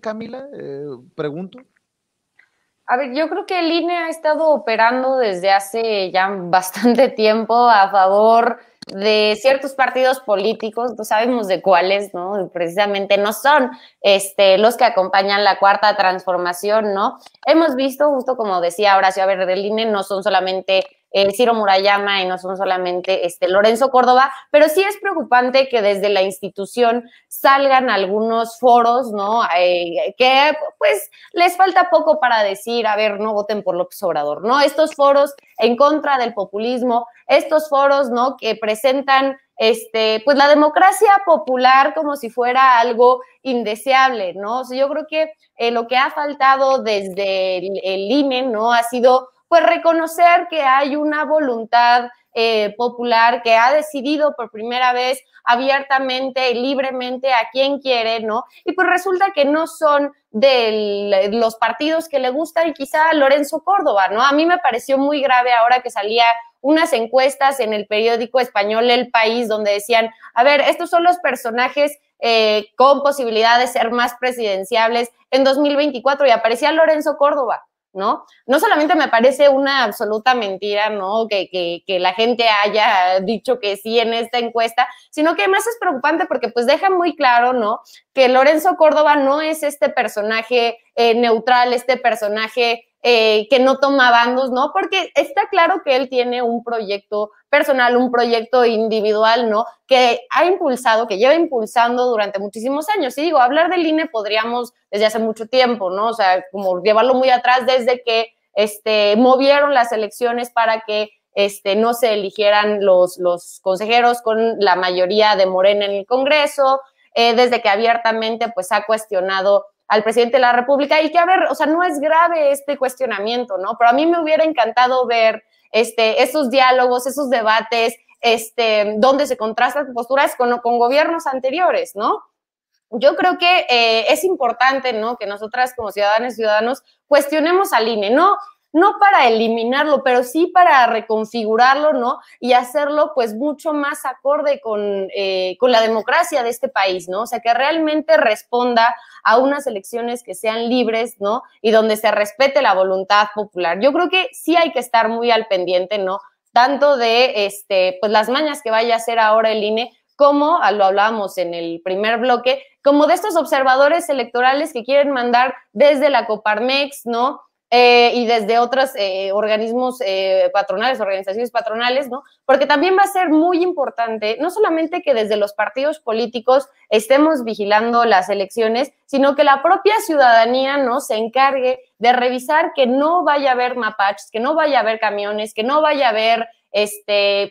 Camila? Pregunto. A ver, yo creo que el INE ha estado operando desde hace ya bastante tiempo a favor de ciertos partidos políticos, no sabemos de cuáles, ¿no? Precisamente no son los que acompañan la Cuarta Transformación, ¿no? Hemos visto, justo como decía Horacio, a ver, del INE no son solamente Ciro Murayama y no son solamente Lorenzo Córdoba, pero sí es preocupante que desde la institución salgan algunos foros, ¿no? Que pues les falta poco para decir, a ver, no voten por López Obrador, ¿no? Estos foros en contra del populismo, estos foros, ¿no? Que presentan pues la democracia popular como si fuera algo indeseable, ¿no? O sea, yo creo que lo que ha faltado desde el INE, ¿no? Ha sido pues reconocer que hay una voluntad popular que ha decidido por primera vez abiertamente y libremente a quien quiere, ¿no? Y pues resulta que no son de los partidos que le gustan y quizá a Lorenzo Córdoba, ¿no? A mí me pareció muy grave ahora que salía unas encuestas en el periódico español El País donde decían, a ver, estos son los personajes con posibilidad de ser más presidenciables en 2024 y aparecía Lorenzo Córdoba. ¿No? No solamente me parece una absoluta mentira, ¿no? Que la gente haya dicho que sí en esta encuesta, sino que además es preocupante porque pues deja muy claro, ¿no? Que Lorenzo Córdoba no es este personaje neutral, este personaje que no toma bandos, ¿no? Porque está claro que él tiene un proyecto personal, un proyecto individual, ¿no? Que ha impulsado, que lleva impulsando durante muchísimos años. Y digo, hablar del INE podríamos desde hace mucho tiempo, ¿no? O sea, como llevarlo muy atrás desde que movieron las elecciones para que no se eligieran los consejeros con la mayoría de Morena en el Congreso, desde que abiertamente pues ha cuestionado al presidente de la República y que, a ver, o sea, no es grave este cuestionamiento, ¿no? Pero a mí me hubiera encantado ver esos diálogos, esos debates, donde se contrastan posturas con gobiernos anteriores, ¿no? Yo creo que es importante, ¿no? Que nosotras como ciudadanas y ciudadanos cuestionemos al INE, no para eliminarlo, pero sí para reconfigurarlo, ¿no? Y hacerlo pues mucho más acorde con la democracia de este país, ¿no? O sea, que realmente responda a unas elecciones que sean libres, ¿no? Y donde se respete la voluntad popular. Yo creo que sí hay que estar muy al pendiente, ¿no? Tanto de pues las mañas que vaya a hacer ahora el INE, como lo hablábamos en el primer bloque, como de estos observadores electorales que quieren mandar desde la Coparmex, ¿no? Y desde otros organismos patronales, organizaciones patronales, ¿no? Porque también va a ser muy importante, no solamente que desde los partidos políticos estemos vigilando las elecciones, sino que la propia ciudadanía, ¿no? Se encargue de revisar que no vaya a haber mapaches, que no vaya a haber camiones, que no vaya a haber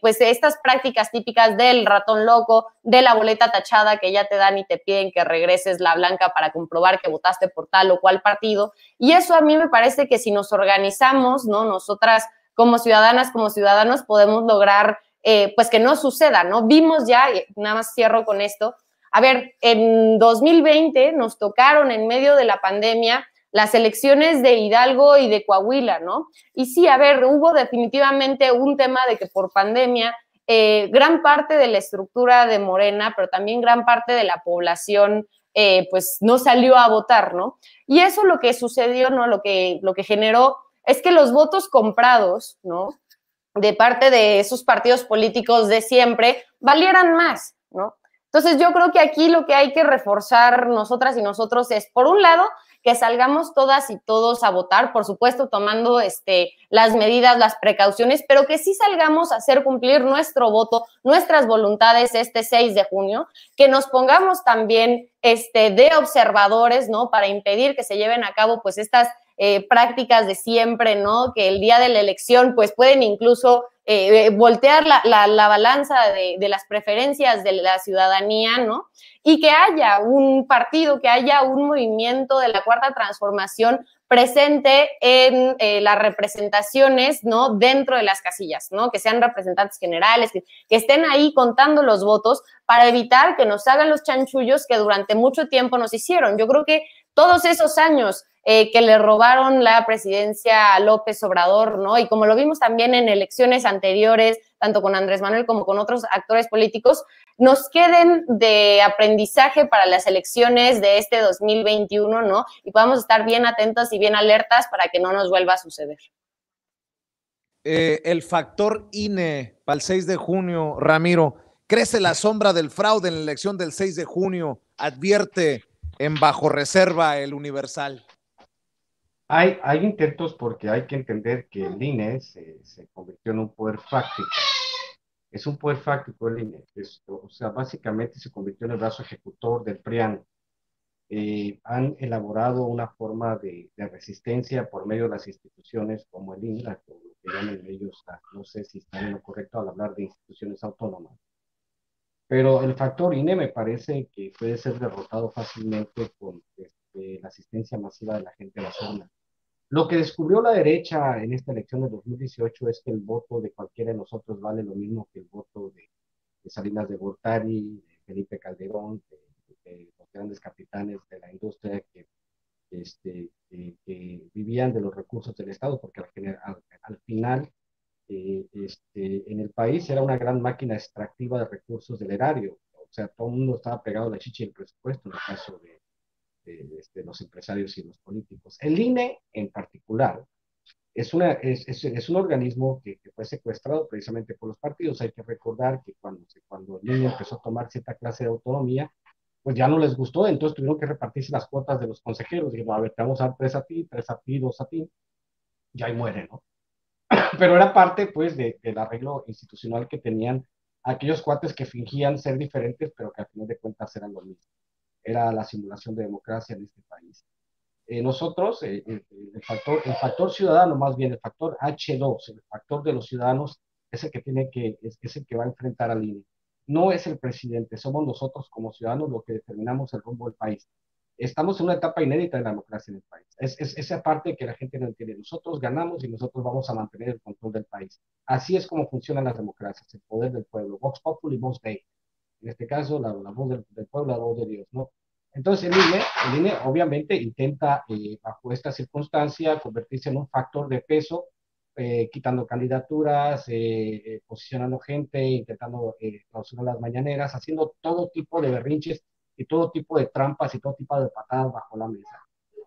pues estas prácticas típicas del ratón loco, de la boleta tachada que ya te dan y te piden que regreses la blanca para comprobar que votaste por tal o cual partido. Y eso a mí me parece que si nos organizamos, ¿no? Nosotras como ciudadanas, como ciudadanos, podemos lograr pues que no suceda, ¿no? Vimos ya, nada más cierro con esto, a ver, en 2020 nos tocaron en medio de la pandemia las elecciones de Hidalgo y de Coahuila, ¿no? Y sí, a ver, hubo definitivamente un tema de que por pandemia gran parte de la estructura de Morena, pero también gran parte de la población, pues no salió a votar, ¿no? Y eso lo que sucedió, ¿no? Lo que generó es que los votos comprados, ¿no? De parte de esos partidos políticos de siempre, valieran más, ¿no? Entonces yo creo que aquí lo que hay que reforzar nosotras y nosotros es, por un lado, que salgamos todas y todos a votar, por supuesto tomando las medidas, las precauciones, pero que sí salgamos a hacer cumplir nuestro voto, nuestras voluntades este 6 de junio, que nos pongamos también de observadores, ¿no? Para impedir que se lleven a cabo pues estas prácticas de siempre, ¿no? Que el día de la elección pues pueden incluso voltear la balanza de las preferencias de la ciudadanía, ¿no? Y que haya un partido, que haya un movimiento de la Cuarta Transformación presente en las representaciones, ¿no? Dentro de las casillas, ¿no? Que sean representantes generales, que estén ahí contando los votos para evitar que nos hagan los chanchullos que durante mucho tiempo nos hicieron. Yo creo que todos esos años que le robaron la presidencia a López Obrador, ¿no? Y como lo vimos también en elecciones anteriores, tanto con Andrés Manuel como con otros actores políticos, nos queden de aprendizaje para las elecciones de este 2021, ¿no? Y podamos estar bien atentos y bien alertas para que no nos vuelva a suceder. El factor INE para el 6 de junio, Ramiro, crece la sombra del fraude en la elección del 6 de junio, advierte en Bajo Reserva el Universal. Hay intentos porque hay que entender que el INE se convirtió en un poder fáctico. Es un poder fáctico el INE. O sea, básicamente se convirtió en el brazo ejecutor del PRIAN. Han elaborado una forma de resistencia por medio de las instituciones como el INE, lo que llaman ellos, no sé si están en lo correcto al hablar de instituciones autónomas. Pero el factor INE me parece que puede ser derrotado fácilmente con la asistencia masiva de la gente a las urnas. Lo que descubrió la derecha en esta elección de 2018 es que el voto de cualquiera de nosotros vale lo mismo que el voto de Salinas de Gortari, de Felipe Calderón, de los grandes capitanes de la industria que vivían de los recursos del Estado, porque al final en el país era una gran máquina extractiva de recursos del erario. O sea, todo el mundo estaba pegado a la chicha y el presupuesto en el caso de los empresarios y los políticos. El INE en particular es un organismo que fue secuestrado precisamente por los partidos. Hay que recordar que cuando el INE empezó a tomar cierta clase de autonomía, pues ya no les gustó, entonces tuvieron que repartirse las cuotas de los consejeros. Dijeron, a ver, te vamos a dar 3 a ti, 2 a ti, ya ahí muere, ¿no? Pero era parte, pues, del arreglo institucional que tenían aquellos cuates que fingían ser diferentes, pero que al final de cuentas eran lo mismo. Era la simulación de democracia en este país. Nosotros, el factor ciudadano, más bien el factor H2, el factor de los ciudadanos, es el que es el que va a enfrentar al INE. No es el presidente, somos nosotros como ciudadanos los que determinamos el rumbo del país. Estamos en una etapa inédita de la democracia en el país. Es esa parte que la gente no entiende. Nosotros ganamos y nosotros vamos a mantener el control del país. Así es como funcionan las democracias, el poder del pueblo. Vox populi, vox Dei. En este caso, la voz del pueblo, la voz de Dios, ¿no? Entonces el INE obviamente intenta, bajo esta circunstancia, convertirse en un factor de peso, quitando candidaturas, posicionando gente, intentando clausurar las mañaneras, haciendo todo tipo de berrinches y todo tipo de trampas y todo tipo de patadas bajo la mesa.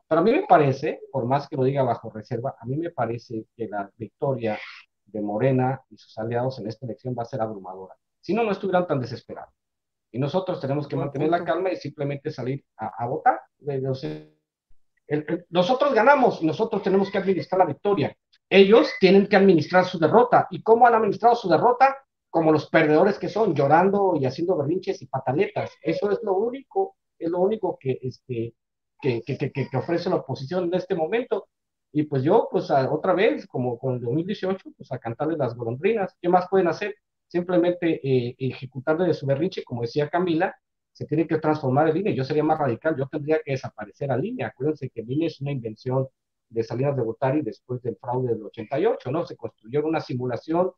Pero a mí me parece, por más que lo diga bajo reserva, a mí me parece que la victoria de Morena y sus aliados en esta elección va a ser abrumadora. Si no, no estuvieran tan desesperados. Y nosotros tenemos que mantener la calma y simplemente salir a votar. Nosotros ganamos y nosotros tenemos que administrar la victoria. Ellos tienen que administrar su derrota. ¿Y cómo han administrado su derrota? Como los perdedores que son, llorando y haciendo berrinches y pataletas. Eso es lo único que ofrece la oposición en este momento. Y pues yo, pues otra vez, como con el 2018, pues a cantarle las golondrinas. ¿Qué más pueden hacer? Simplemente ejecutarle de su berrinche, como decía Camila, se tiene que transformar el INE. Yo sería más radical, yo tendría que desaparecer al INE. Acuérdense que el INE es una invención de Salinas de Gortari después del fraude del 88, ¿no? Se construyó una simulación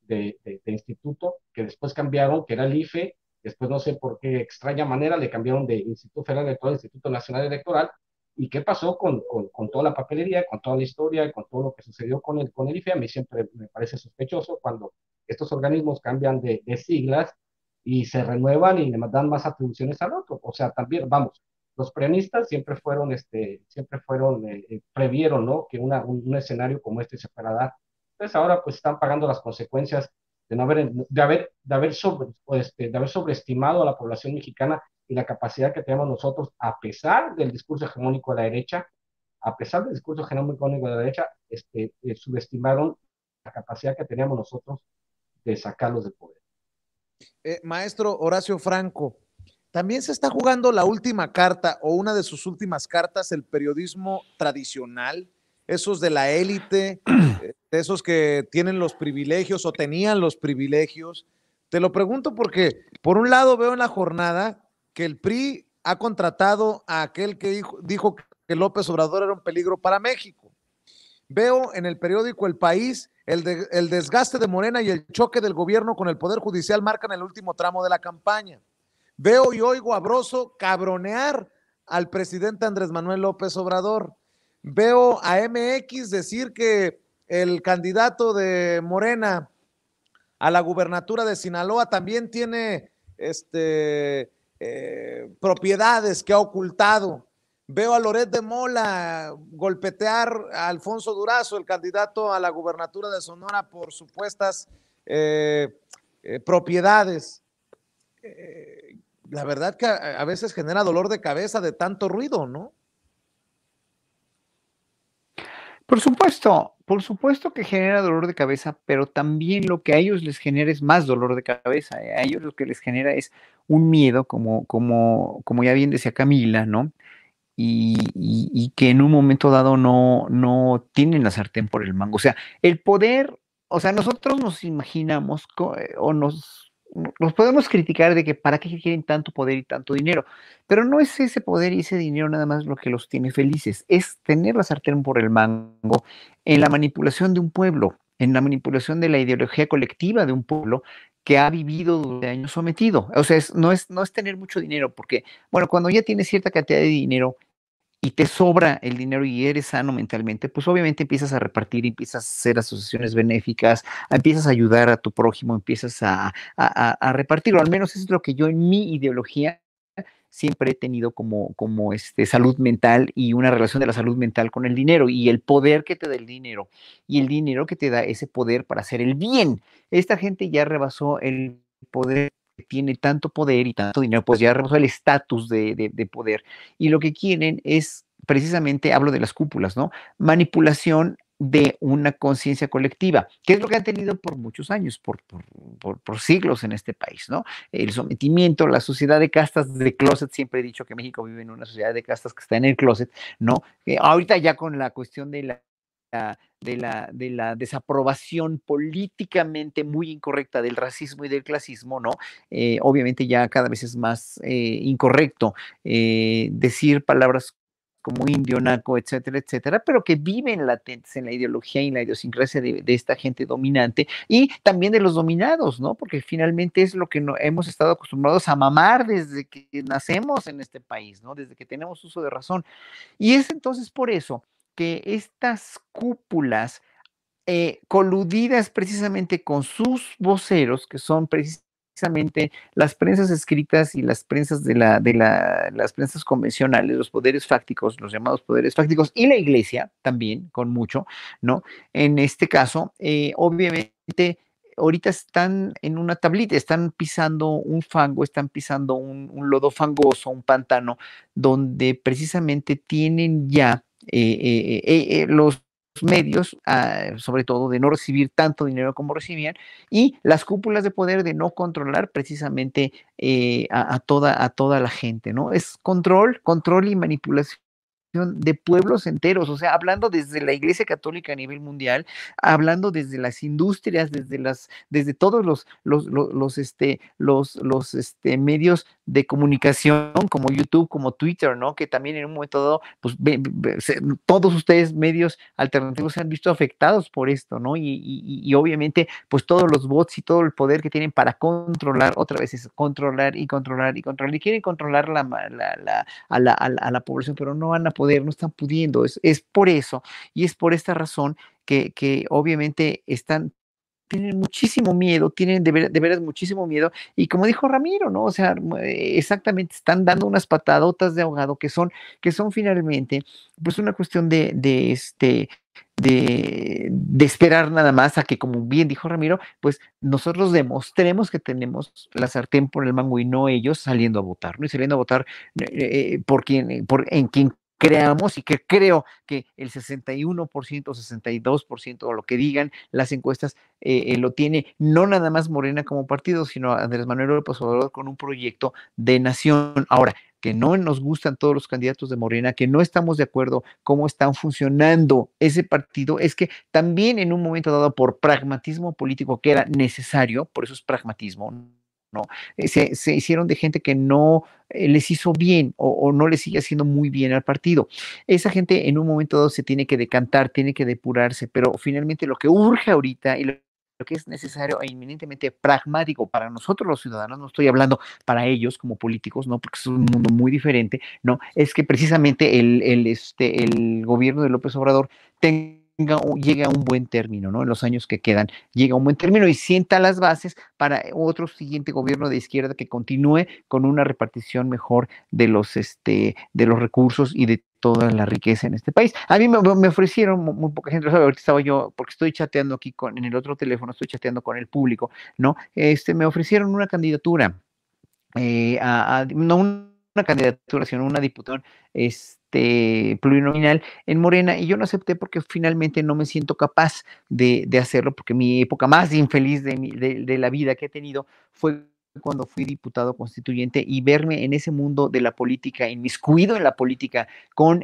de instituto que después cambiaron, que era el IFE, después no sé por qué extraña manera le cambiaron de Instituto Federal Electoral a Instituto Nacional Electoral. ¿Y qué pasó con toda la papelería, con toda la historia, con todo lo que sucedió con el IFE? A mí siempre me parece sospechoso cuando estos organismos cambian de siglas y se renuevan y le dan más atribuciones al otro. O sea, también, vamos, los preanistas siempre previeron, ¿no? Que un escenario como este se fuera a dar. Entonces ahora pues están pagando las consecuencias de haber sobreestimado a la población mexicana y la capacidad que tenemos nosotros, a pesar del discurso hegemónico de la derecha, subestimaron la capacidad que teníamos nosotros de sacarlos del poder. Maestro Horacio Franco, también se está jugando la última carta o una de sus últimas cartas, el periodismo tradicional, esos de la élite, esos que tienen los privilegios o tenían los privilegios. Te lo pregunto porque, por un lado, veo en la jornada que el PRI ha contratado a aquel que dijo que López Obrador era un peligro para México. Veo en el periódico El País el desgaste de Morena y el choque del gobierno con el Poder Judicial marcan el último tramo de la campaña. Veo y oigo a Broso cabronear al presidente Andrés Manuel López Obrador. Veo a MX decir que el candidato de Morena a la gubernatura de Sinaloa también tiene propiedades que ha ocultado. Veo a Loret de Mola golpetear a Alfonso Durazo, el candidato a la gubernatura de Sonora, por supuestas propiedades. La verdad que a veces genera dolor de cabeza de tanto ruido, ¿no? Por supuesto que genera dolor de cabeza, pero también lo que a ellos les genera es más dolor de cabeza. A ellos lo que les genera es un miedo, como ya bien decía Camila, ¿no? Y que en un momento dado no tienen la sartén por el mango. O sea, el poder, o sea, nosotros nos imaginamos o nos podemos criticar de que para qué quieren tanto poder y tanto dinero, pero no es ese poder y ese dinero nada más lo que los tiene felices, es tener la sartén por el mango en la manipulación de un pueblo, en la manipulación de la ideología colectiva de un pueblo que ha vivido durante años sometido. O sea, no es tener mucho dinero, porque, bueno, cuando ya tienes cierta cantidad de dinero y te sobra el dinero y eres sano mentalmente, pues obviamente empiezas a repartir, empiezas a hacer asociaciones benéficas, empiezas a ayudar a tu prójimo, empiezas a repartirlo. Al menos eso es lo que yo en mi ideología siempre he tenido como salud mental y una relación de la salud mental con el dinero y el poder que te da el dinero y el dinero que te da ese poder para hacer el bien. Esta gente ya rebasó el poder, tiene tanto poder y tanto dinero, pues ya rebasó el estatus de poder. Y lo que quieren es, precisamente, hablo de las cúpulas, ¿no? Manipulación de una conciencia colectiva, que es lo que han tenido por muchos años, por siglos en este país, ¿no? El sometimiento, la sociedad de castas de closet, siempre he dicho que México vive en una sociedad de castas que está en el closet, ¿no? Ahorita ya con la cuestión de la desaprobación políticamente muy incorrecta del racismo y del clasismo, ¿no? Obviamente ya cada vez es más incorrecto decir palabras como indio, naco, etcétera, etcétera, pero que viven latentes en la ideología y en la idiosincrasia de esta gente dominante y también de los dominados, ¿no? Porque finalmente es lo que hemos estado acostumbrados a mamar desde que nacemos en este país, ¿no? Desde que tenemos uso de razón. Y es entonces por eso que estas cúpulas coludidas precisamente con sus voceros, que son precisamente las prensas escritas y las prensas las prensas convencionales, los poderes fácticos, los llamados poderes fácticos, y la iglesia también, con mucho, ¿no? En este caso, obviamente, ahorita están en una tablita, están pisando un fango, están pisando un lodo fangoso, un pantano, donde precisamente tienen ya los medios, sobre todo de no recibir tanto dinero como recibían, y las cúpulas de poder de no controlar precisamente a toda la gente, ¿no? Es control y manipulación de pueblos enteros, o sea, hablando desde la Iglesia Católica a nivel mundial, hablando desde las industrias, desde todos los medios de comunicación como YouTube, como Twitter, ¿no? Que también en un momento dado, pues todos ustedes medios alternativos se han visto afectados por esto, ¿no? Y obviamente, pues todos los bots y todo el poder que tienen para controlar, otra vez es controlar y controlar y controlar, y quieren controlar a la población, pero no van a poder, no están pudiendo. Es por eso, y es por esta razón que obviamente tienen muchísimo miedo, tienen de veras muchísimo miedo, y como dijo Ramiro, ¿no? O sea, exactamente, están dando unas patadotas de ahogado que son finalmente, pues una cuestión de esperar nada más a que, como bien dijo Ramiro, pues nosotros demostremos que tenemos la sartén por el mango y no ellos saliendo a votar, ¿no? Y saliendo a votar en quien creamos, y que creo que el 61%, 62%, o lo que digan las encuestas, lo tiene no nada más Morena como partido, sino Andrés Manuel López Obrador con un proyecto de nación. Ahora, que no nos gustan todos los candidatos de Morena, que no estamos de acuerdo cómo están funcionando ese partido, es que también en un momento dado, por pragmatismo político que era necesario, por eso es pragmatismo, ¿no? Se hicieron de gente que no les hizo bien o no les sigue haciendo muy bien al partido. Esa gente en un momento dado se tiene que decantar, tiene que depurarse, pero finalmente lo que urge ahorita y lo que es necesario e inminentemente pragmático para nosotros los ciudadanos, no estoy hablando para ellos como políticos, ¿no? Porque es un mundo muy diferente, ¿no? Es que precisamente el gobierno de López Obrador llegue a un buen término, ¿no? En los años que quedan, llega a un buen término y sienta las bases para otro siguiente gobierno de izquierda que continúe con una repartición mejor de los recursos y de toda la riqueza en este país. A mí me ofrecieron muy poca gente, ¿sabes? Ahorita estaba yo, porque estoy chateando aquí en el otro teléfono, estoy chateando con el público, ¿no? Me ofrecieron una candidatura, no una candidatura, sino una diputada, plurinominal en Morena, y yo no acepté porque finalmente no me siento capaz de hacerlo, porque mi época más infeliz de la vida que he tenido fue cuando fui diputado constituyente, y verme en ese mundo de la política, inmiscuido en la política, con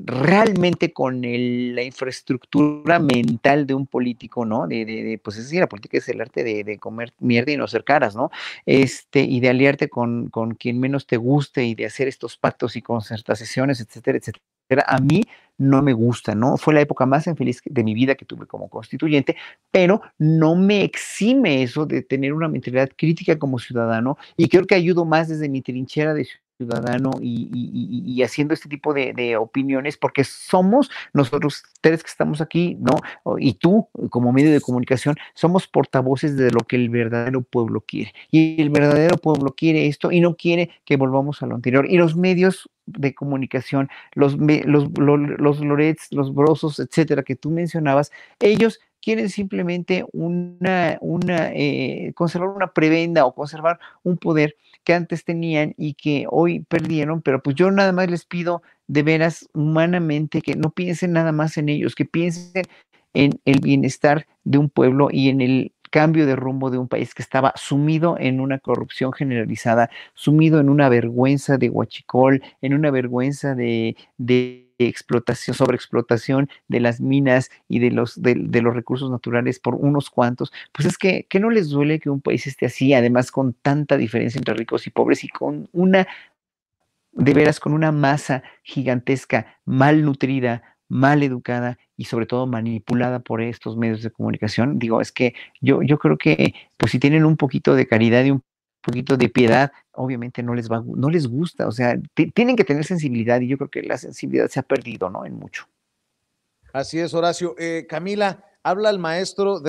realmente con la infraestructura mental de un político, ¿no? Pues es decir, la política es el arte de comer mierda y no hacer caras, ¿no? Y de aliarte con quien menos te guste y de hacer estos pactos y concertaciones, etcétera, etcétera. A mí no me gusta, ¿no? Fue la época más infeliz de mi vida que tuve como constituyente, pero no me exime eso de tener una mentalidad crítica como ciudadano, y creo que ayudo más desde mi trinchera de ciudadano y haciendo este tipo de opiniones, porque somos nosotros tres que estamos aquí, ¿no? Y tú, como medio de comunicación, somos portavoces de lo que el verdadero pueblo quiere. Y el verdadero pueblo quiere esto y no quiere que volvamos a lo anterior. Y los medios de comunicación, los Lorets, los Brosos, etcétera, que tú mencionabas, ellos quieren simplemente conservar una prebenda o conservar un poder que antes tenían y que hoy perdieron, pero pues yo nada más les pido de veras humanamente que no piensen nada más en ellos, que piensen en el bienestar de un pueblo y en el cambio de rumbo de un país que estaba sumido en una corrupción generalizada, sumido en una vergüenza de huachicol, en una vergüenza de explotación, sobreexplotación de las minas y de los recursos naturales por unos cuantos. Pues es que no les duele que un país esté así, además con tanta diferencia entre ricos y pobres, y con de veras, con una masa gigantesca, mal nutrida, mal educada y sobre todo manipulada por estos medios de comunicación. Digo, es que yo creo que pues si tienen un poquito de caridad y un poquito de piedad, obviamente no les gusta, o sea, tienen que tener sensibilidad, y yo creo que la sensibilidad se ha perdido, ¿no? En mucho. Así es, Horacio. Camila, habla el maestro de